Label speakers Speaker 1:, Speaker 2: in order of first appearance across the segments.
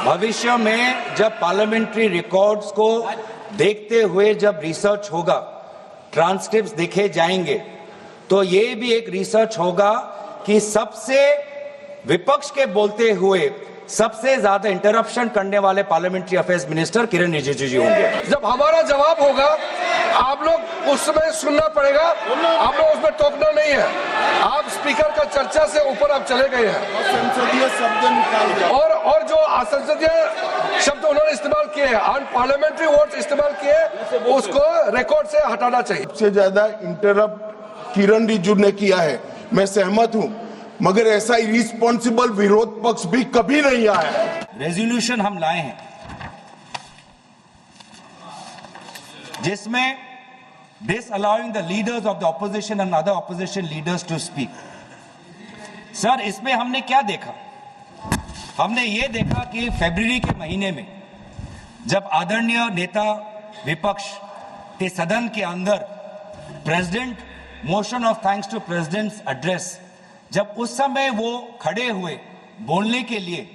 Speaker 1: भविष्य में जब पार्लियामेंट्री रिकॉर्ड्स को देखते हुए जब रिसर्च होगा, ट्रांसक्रिप्ट्स देखे जाएंगे, तो ये भी एक रिसर्च होगा कि सबसे विपक्ष के बोलते हुए सबसे ज्यादा इंटरप्शन करने वाले पार्लियामेंट्री अफेयर्स मिनिस्टर किरण रिजिजू जी होंगे।
Speaker 2: जब हमारा जवाब होगा आप लोग उस समय सुनना पड़ेगा, आप लोग उसमें टोकना नहीं है। आप स्पीकर का चर्चा से ऊपर आप चले गए हैं
Speaker 3: संसदीय शब्द निकाल
Speaker 2: और जो असंसदीय शब्द उन्होंने इस्तेमाल किए हैं, अनपार्लियामेंट्री वर्ड्स इस्तेमाल किए, उसको रिकॉर्ड से हटाना चाहिए।
Speaker 3: सबसे ज्यादा इंटरप्ट किरण रिजिजू ने किया है, मैं सहमत हूं, मगर ऐसा इरिस्पॉन्सिबल विरोध पक्ष भी कभी नहीं आया है।
Speaker 1: रेजोल्यूशन हम लाए हैं जिसमें disallowing the leaders of the opposition and other opposition leaders to speak. Sir, इसमें हमने क्या देखा? हमने ये देखा कि फरवरी के महीने में जब आदरणीय नेता विपक्ष के सदन के अंदर president motion of thanks to president's address, जब उस समय वो खड़े हुए बोलने के लिए,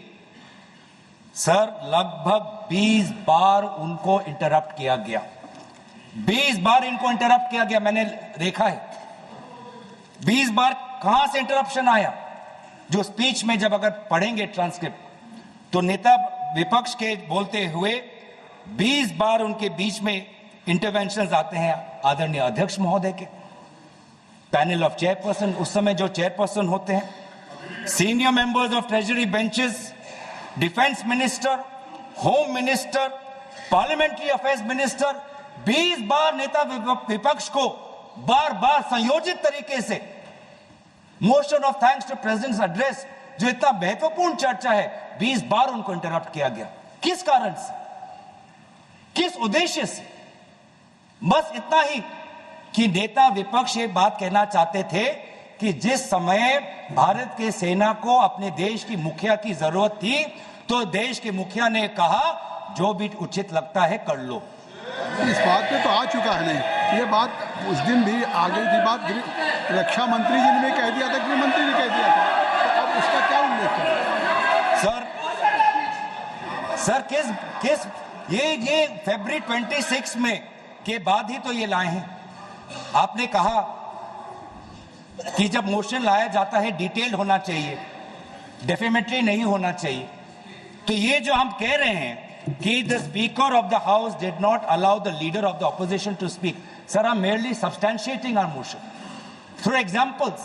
Speaker 1: सर लगभग 20 बार उनको इंटरप्ट किया गया। 20 बार इनको इंटरप्ट किया गया, मैंने देखा है। 20 बार कहां से इंटरप्शन आया? जो स्पीच में जब अगर पढ़ेंगे ट्रांसक्रिप्ट तो नेता विपक्ष के बोलते हुए 20 बार उनके बीच में इंटरवेंशंस आते हैं आदरणीय अध्यक्ष महोदय के, पैनल ऑफ चेयरपर्सन, उस समय जो चेयरपर्सन होते हैं, senior members of treasury benches, defence minister, home minister, parliamentary affairs minister, 20 बार नेता विपक्ष को बार बार संयोजित तरीके से motion of thanks to president's address, जो इतना महत्वपूर्ण चर्चा है, 20 बार उनको इंटरप्ट किया गया। किस कारण से, किस उद्देश्य से? बस इतना ही कि नेता विपक्ष ये बात कहना चाहते थे कि जिस समय भारत के सेना को अपने देश की मुखिया की जरूरत थी, तो देश के मुखिया ने कहा जो भी उचित लगता है कर लो।
Speaker 4: इस बात पे तो आ चुका है नहीं, ये बात उस दिन भी आ गई थी, बात रक्षा मंत्री जी ने कह दिया था, गृह मंत्री ने कह दिया था, तो अब उसका क्या उल्लेख करें?
Speaker 1: सर किस ये फरवरी 26 में के बाद ही तो ये लाए हैं। आपने कहा कि जब मोशन लाया जाता है डिटेल्ड होना चाहिए, डेफेमेटरी नहीं होना चाहिए। तो ये जो हम कह रहे हैं कि the speaker of the house did not allow the leader of the opposition to speak, sir, I'm merely substantiating our motion through examples.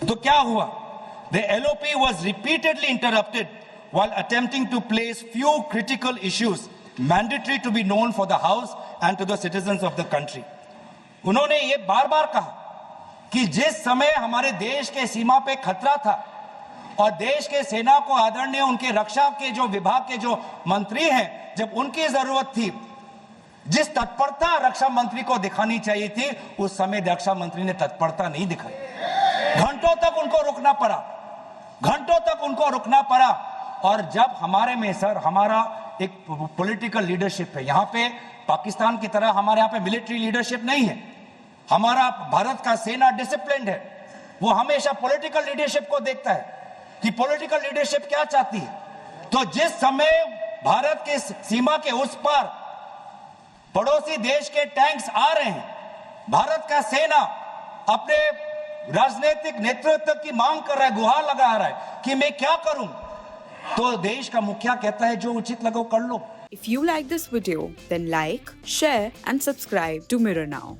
Speaker 1: तो क्या हुआ? The LOP was repeatedly interrupted while attempting to place few critical issues mandatory to be known for the house and to the citizens of the country. उन्होंने ये बार बार कहा कि जिस समय हमारे देश के सीमा पे खतरा था और देश के सेना को आदरणीय उनके रक्षा के जो विभाग के जो मंत्री हैं, जब उनकी जरूरत थी, जिस तत्परता रक्षा मंत्री को दिखानी चाहिए थी, उस समय रक्षा मंत्री ने तत्परता नहीं दिखाई। घंटों तक उनको रुकना पड़ा, घंटों तक उनको रुकना पड़ा। और जब हमारे में सर हमारा एक पॉलिटिकल लीडरशिप है, यहाँ पे पाकिस्तान की तरह हमारे यहाँ पे मिलिट्री लीडरशिप नहीं है। हमारा भारत का सेना डिसिप्लिन्ड है, वो हमेशा पॉलिटिकल लीडरशिप को देखता है कि पॉलिटिकल लीडरशिप क्या चाहती है। तो जिस समय भारत के सीमा के उस पार पड़ोसी देश के टैंक्स आ रहे हैं, भारत का सेना अपने राजनीतिक नेतृत्व की मांग कर रहा है, गुहार लगा रहा है कि मैं क्या करूं, तो देश का मुखिया कहता है जो उचित लगे कर लो।
Speaker 5: If you like this video, then like, share and subscribe to Mirror Now.